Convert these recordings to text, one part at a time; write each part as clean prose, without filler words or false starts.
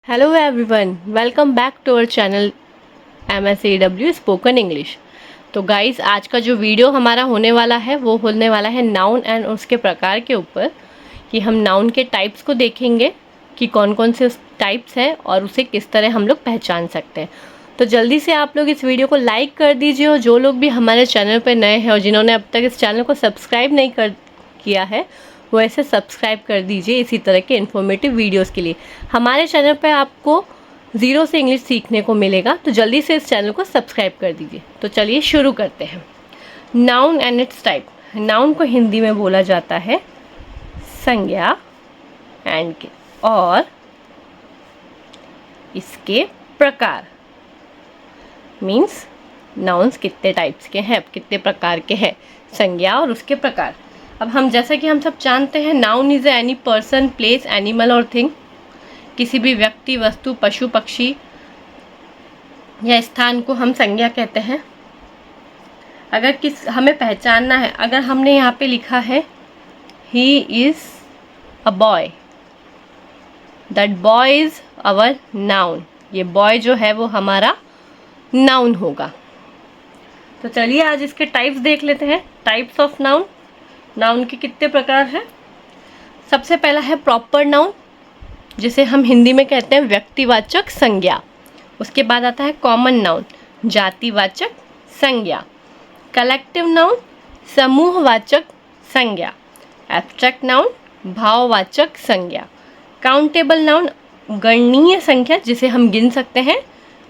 Hello everyone, welcome back to our channel MSAW spoken English. तो guys, आज का जो वीडियो हमारा होने वाला है वो होने वाला है नाउन एंड उसके प्रकार के ऊपर, कि हम नाउन के टाइप्स को देखेंगे कि कौन कौन से टाइप्स हैं और उसे किस तरह हम लोग पहचान सकते हैं। तो जल्दी से आप लोग इस वीडियो को लाइक कर दीजिए, और जो लोग भी हमारे चैनल पर नए हैं और जिन्होंने अब तक इस चैनल को सब्सक्राइब नहीं किया है वो ऐसे सब्सक्राइब कर दीजिए इसी तरह के इन्फॉर्मेटिव वीडियोस के लिए। हमारे चैनल पर आपको ज़ीरो से इंग्लिश सीखने को मिलेगा, तो जल्दी से इस चैनल को सब्सक्राइब कर दीजिए। तो चलिए शुरू करते हैं। Noun and it's type. Noun को हिंदी में बोला जाता है संज्ञा एंड के, और इसके प्रकार मीन्स नाउन्स कितने टाइप्स के हैं, कितने प्रकार के हैं, संज्ञा और उसके प्रकार। अब हम जैसा कि हम सब जानते हैं, noun is any person, place, animal और थिंग। किसी भी व्यक्ति, वस्तु, पशु, पक्षी या स्थान को हम संज्ञा कहते हैं। अगर हमें पहचानना है, अगर हमने यहाँ पे लिखा है he is a boy, that boy is our noun, ये बॉय जो है वो हमारा नाउन होगा। तो चलिए आज इसके टाइप्स देख लेते हैं। Types of noun. नाउन के कितने प्रकार हैं? सबसे पहला है प्रॉपर नाउन, जिसे हम हिंदी में कहते हैं व्यक्तिवाचक संज्ञा। उसके बाद आता है कॉमन नाउन, जातिवाचक संज्ञा। कलेक्टिव नाउन, समूहवाचक संज्ञा। एब्स्ट्रैक्ट नाउन, भाववाचक संज्ञा। काउंटेबल नाउन, गणनीय संख्या जिसे हम गिन सकते हैं।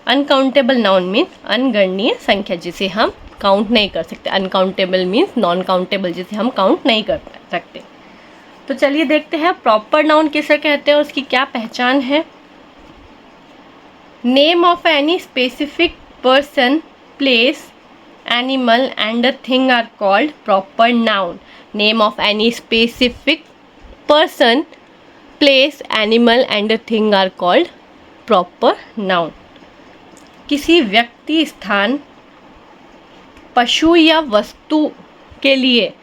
अनकाउंटेबल नाउन मीन्स अनगणनीय संख्या जिसे हम काउंट नहीं कर सकते। अनकाउंटेबल मीन्स नॉन काउंटेबल जिसे हम काउंट नहीं कर सकते। तो चलिए देखते हैं प्रॉपर नाउन किसे कहते हैं और उसकी क्या पहचान है। Name of any specific person, place, animal and a thing are called proper noun. Name of any specific person, place, animal and a thing are called proper noun. किसी व्यक्ति, स्थान, पशु या वस्तु के लिए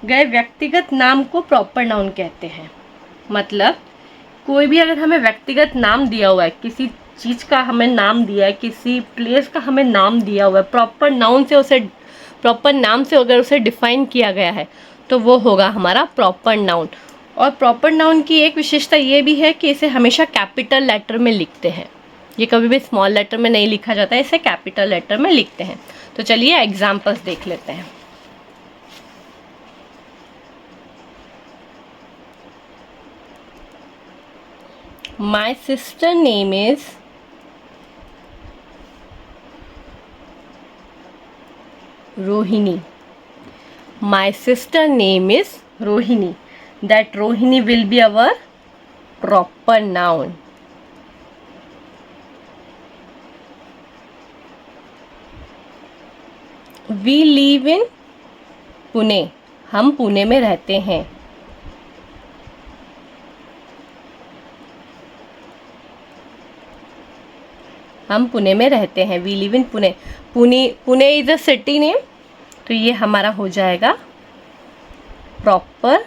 गए व्यक्तिगत नाम को प्रॉपर नाउन कहते हैं। मतलब कोई भी अगर हमें व्यक्तिगत नाम दिया हुआ है, किसी चीज़ का हमें नाम दिया है, किसी प्लेस का हमें नाम दिया हुआ है, प्रॉपर नाम से अगर उसे डिफाइन किया गया है तो वो होगा हमारा प्रॉपर नाउन। और प्रॉपर नाउन की एक विशेषता ये भी है कि इसे हमेशा कैपिटल लेटर में लिखते हैं। ये कभी भी स्मॉल लेटर में नहीं लिखा जाता है, इसे कैपिटल लेटर में लिखते हैं। तो चलिए एग्जाम्पल्स देख लेते हैं। My sister name is Rohini. My sister name is Rohini. That Rohini will be our proper noun. We live in Pune. हम पुणे में रहते हैं। हम पुणे में रहते हैं। We live in Pune. Pune is a city name, तो ये हमारा हो जाएगा प्रॉपर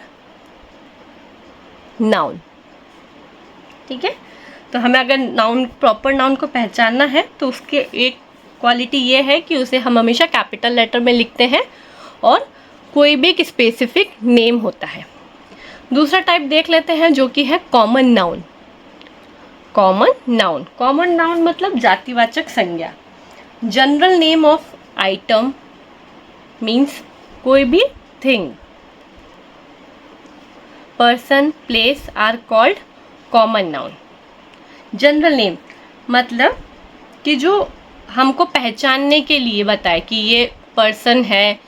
नाउन। ठीक है, तो हमें अगर प्रॉपर नाउन को पहचानना है तो उसके एक क्वालिटी ये है कि उसे हम हमेशा कैपिटल लेटर में लिखते हैं और कोई भी एक स्पेसिफिक नेम होता है। दूसरा टाइप देख लेते हैं जो कि है कॉमन नाउन। कॉमन नाउन मतलब जातिवाचक संज्ञा। General name of item means कोई भी thing. Person, place are called common noun. General name मतलब कि जो हमको पहचानने के लिए बताए कि ये पर्सन है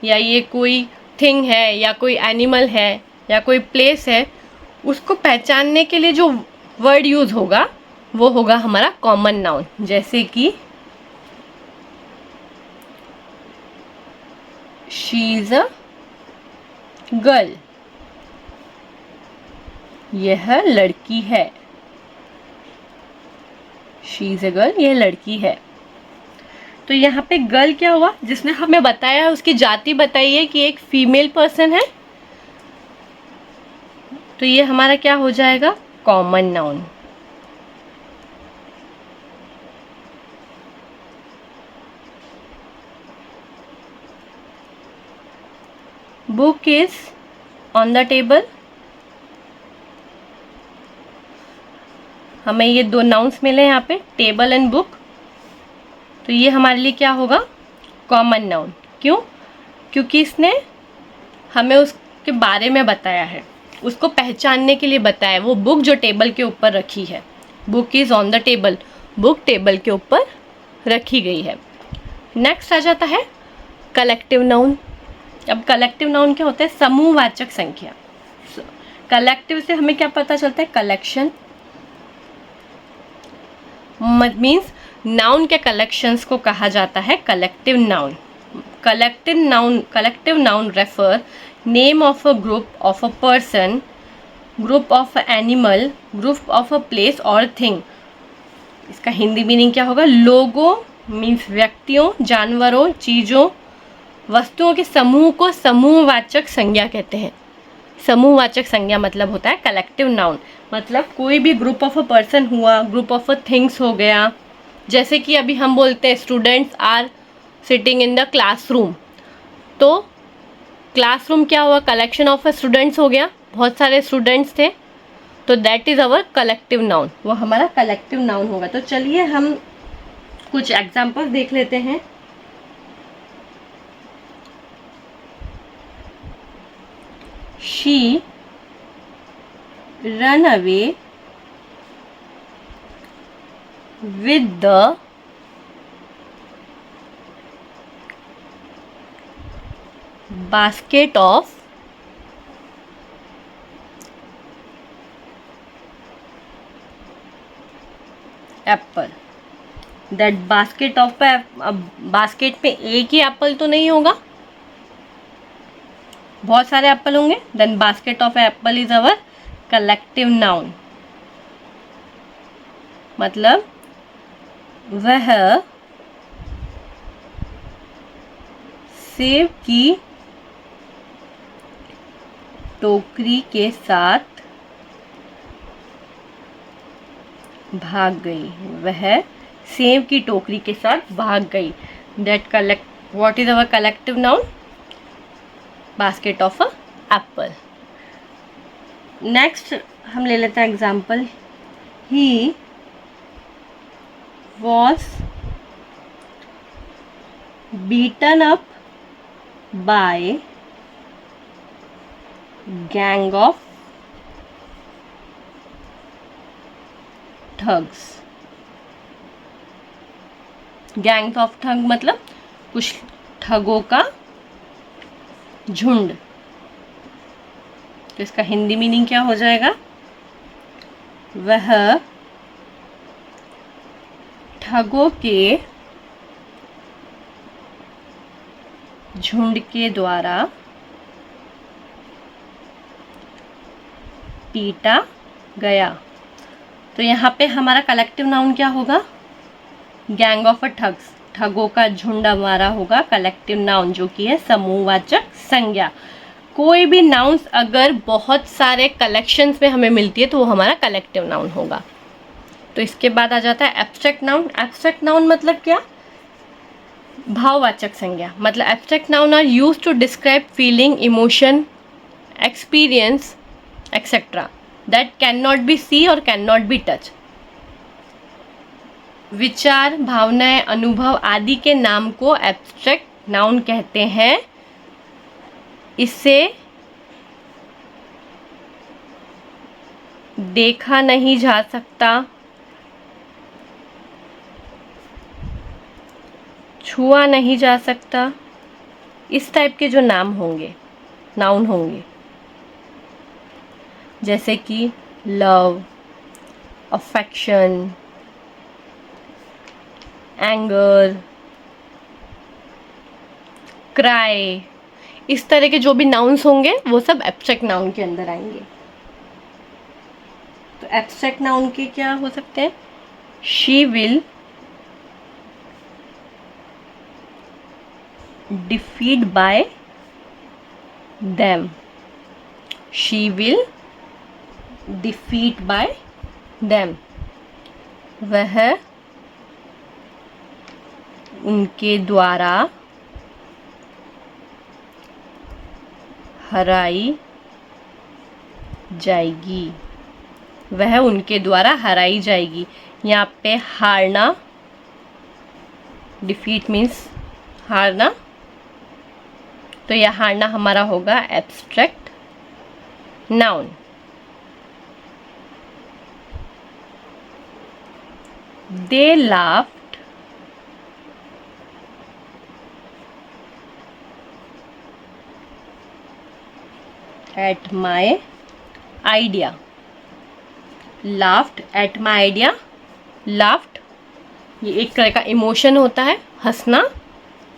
या ये कोई थिंग है या कोई एनिमल है या कोई प्लेस है, उसको पहचानने के लिए जो वर्ड यूज होगा वो होगा हमारा कॉमन नाउन। जैसे कि शी इज अ गर्ल, यह लड़की है। शी इज अ गर्ल, यह लड़की है। तो यहाँ पे गर्ल क्या हुआ, जिसने हमें बताया है उसकी जाति बताई है कि एक फीमेल पर्सन है, तो ये हमारा क्या हो जाएगा, common noun. Book is on the table. हमें ये दो नाउन्स मिले यहाँ पे, टेबल एंड बुक, तो ये हमारे लिए क्या होगा, कॉमन नाउन। क्यों? क्योंकि इसने हमें उसके बारे में बताया है, उसको पहचानने के लिए बताया। वो बुक जो टेबल के ऊपर रखी है, book is on the table, book table के ऊपर रखी गई है। नेक्स्ट आ जाता है कलेक्टिव नाउन। अब कलेक्टिव नाउन क्या होता है, समूहवाचक संख्या। कलेक्टिव से हमें क्या पता चलता है, कलेक्शन, मीन्स नाउन के कलेक्शंस को कहा जाता है collective noun. Collective noun refer name of a group of a person, group of animal, group of a place और थिंग। इसका हिंदी मीनिंग क्या होगा, लोगों मीन्स व्यक्तियों, जानवरों, चीज़ों, वस्तुओं के समूह को समूहवाचक संज्ञा कहते हैं। समूहवाचक संज्ञा मतलब होता है कलेक्टिव नाउन, मतलब कोई भी ग्रुप ऑफ अ पर्सन हुआ, ग्रुप ऑफ अ थिंग्स हो गया। जैसे कि अभी हम बोलते हैं students are sitting in the classroom, तो क्लासरूम क्या हुआ, कलेक्शन ऑफ स्टूडेंट्स हो गया, बहुत सारे स्टूडेंट्स थे, तो that is our collective noun, वो हमारा कलेक्टिव नाउन होगा। तो चलिए हम कुछ एग्जाम्पल्स देख लेते हैं। She run away with the basket of Apple. That basket of, अब बास्केट में एक ही एप्पल तो नहीं होगा, बहुत सारे एप्पल होंगे। Then basket of apple is our collective noun, मतलब वह सेब की टोकरी के साथ भाग गई, वह सेब की टोकरी के साथ भाग गई। That what is our collective noun, basket of a Apple. Next हम ले लेते हैं example, he was beaten up by gang of thugs। Gangs of ठग मतलब कुछ ठगों का झुंड, तो इसका हिंदी मीनिंग क्या हो जाएगा, वह ठगों के झुंड के द्वारा पीटा गया। तो यहाँ पे हमारा कलेक्टिव नाउन क्या होगा, गैंग ऑफ अ ठग्स, ठगों का झुंड हमारा होगा कलेक्टिव नाउन, जो कि है समूहवाचक संज्ञा। कोई भी नाउन्स अगर बहुत सारे कलेक्शंस में हमें मिलती है तो वो हमारा कलेक्टिव नाउन होगा। तो इसके बाद आ जाता है एब्स्ट्रैक्ट नाउन। एब्स्ट्रैक्ट नाउन मतलब क्या, भाववाचक संज्ञा। मतलब abstract noun are used to describe feeling, emotion, experience etcetera that can not be see और कैन नॉट बी टच। विचार, भावनाएं, अनुभव आदि के नाम को एब्स्ट्रैक्ट नाउन कहते हैं। इससे देखा नहीं जा सकता, छुआ नहीं जा सकता, इस टाइप के जो नाम होंगे, नाउन होंगे, जैसे कि लव, अफेक्शन, एंगर, क्राई, इस तरह के जो भी नाउन्स होंगे वो सब एब्स्ट्रैक्ट नाउन के अंदर आएंगे। तो एब्स्ट्रैक्ट नाउन के क्या हो सकते हैं, she will defeat by them, she will defeat by them, वह उनके द्वारा हराई जाएगी, वह उनके द्वारा हराई जाएगी। यहाँ पे हारना, डिफीट मीन्स हारना, तो यह हारना हमारा होगा abstract noun. They laughed at my idea. Laughed at my idea. Laughed ये एक तरह का इमोशन होता है, हंसना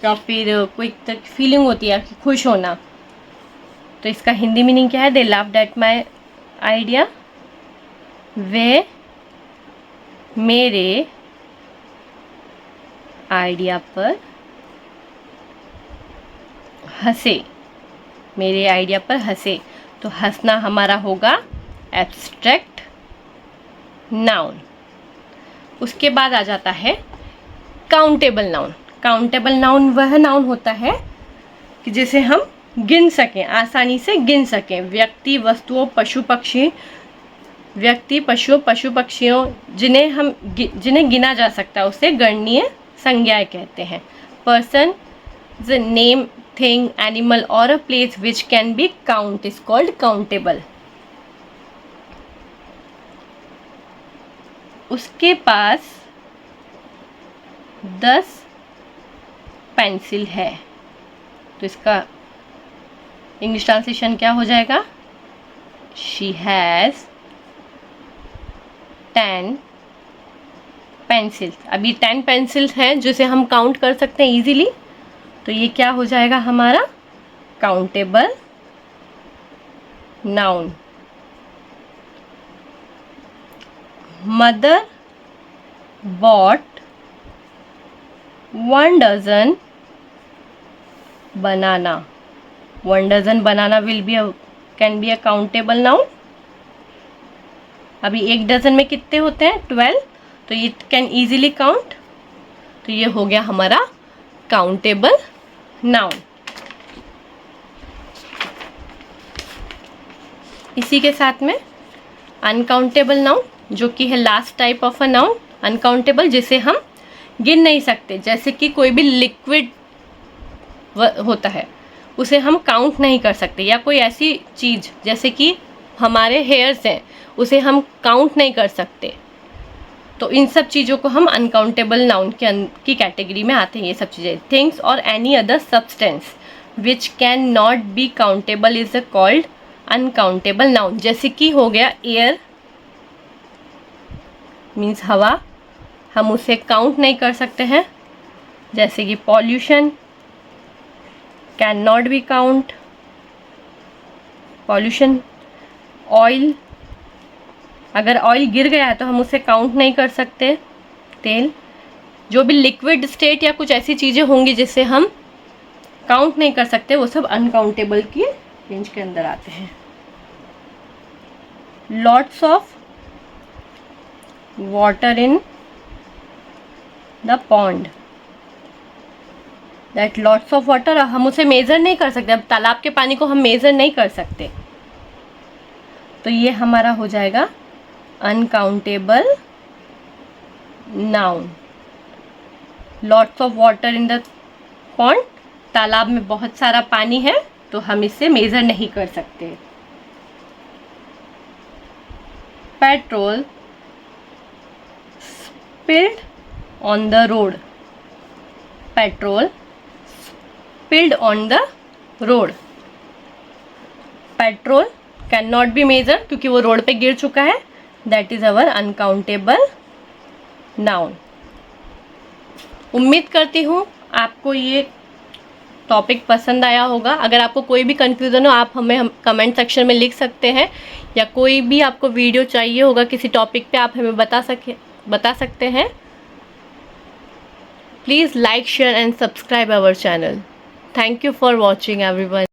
या फिर कोई फीलिंग होती है कि खुश होना। तो इसका हिंदी मीनिंग क्या है? They laughed at my idea. वे मेरे आइडिया पर हंसे, मेरे आइडिया पर हंसे। तो हंसना हमारा होगा एब्स्ट्रैक्ट नाउन। उसके बाद आ जाता है काउंटेबल नाउन। काउंटेबल नाउन वह नाउन होता है कि जिसे हम गिन सकें, आसानी से गिन सकें। व्यक्ति, वस्तुओं, पशु पक्षी, व्यक्ति, पशु, पशु पक्षियों जिन्हें गिना जा सकता है उसे गणनीय संज्ञाएं कहते हैं। Person, the name, thing, animal और a place which can be count is called countable. उसके पास 10 पेंसिल है, तो इसका इंग्लिश ट्रांसलेशन क्या हो जाएगा? She has 10 pencils. अभी 10 पेंसिल्स हैं जिसे हम काउंट कर सकते हैं इजीली, तो ये क्या हो जाएगा हमारा? Countable noun. Mother bought 1 dozen banana. 1 dozen banana will be can be a countable noun. अभी 1 डजन में कितने होते हैं? 12, तो ये कैन इजीली काउंट। तो ये हो गया हमारा काउंटेबल नाउन। इसी के साथ में अनकाउंटेबल नाउन, जो कि है last type of a noun. Uncountable जिसे हम गिन नहीं सकते, जैसे कि कोई भी लिक्विड होता है उसे हम काउंट नहीं कर सकते, या कोई ऐसी चीज़ जैसे कि हमारे हेयर्स हैं उसे हम काउंट नहीं कर सकते। तो इन सब चीज़ों को हम अनकाउंटेबल नाउन की कैटेगरी में आते हैं ये सब चीज़ें। थिंग्स और any other substance which can not B countable is a called uncountable noun. जैसे कि हो गया एयर, मीन्स हवा, हम उसे काउंट नहीं कर सकते हैं। जैसे कि pollution can not B count, pollution. Oil, अगर ऑयल गिर गया है तो हम उसे काउंट नहीं कर सकते। तेल, जो भी लिक्विड स्टेट या कुछ ऐसी चीज़ें होंगी जिसे हम काउंट नहीं कर सकते, वो सब अनकाउंटेबल की रेंज के अंदर आते हैं। Lots of water in the pond, that lots of water, हम उसे मेज़र नहीं कर सकते। अब तालाब के पानी को हम मेज़र नहीं कर सकते, तो ये हमारा हो जाएगा uncountable noun. Lots of water in the pond, तालाब में बहुत सारा पानी है तो हम इसे मेज़र नहीं कर सकते। Petrol spilled on the road, petrol spilled on the road. Petrol can not be measure क्योंकि वो रोड पे गिर चुका है, that is our uncountable noun. उम्मीद करती हूँ आपको ये टॉपिक पसंद आया होगा। अगर आपको कोई भी कन्फ्यूज़न हो आप हमें कमेंट सेक्शन में लिख सकते हैं, या कोई भी आपको वीडियो चाहिए होगा किसी टॉपिक पे आप हमें बता सकते हैं। Please like, share and subscribe our channel. Thank you for watching everyone.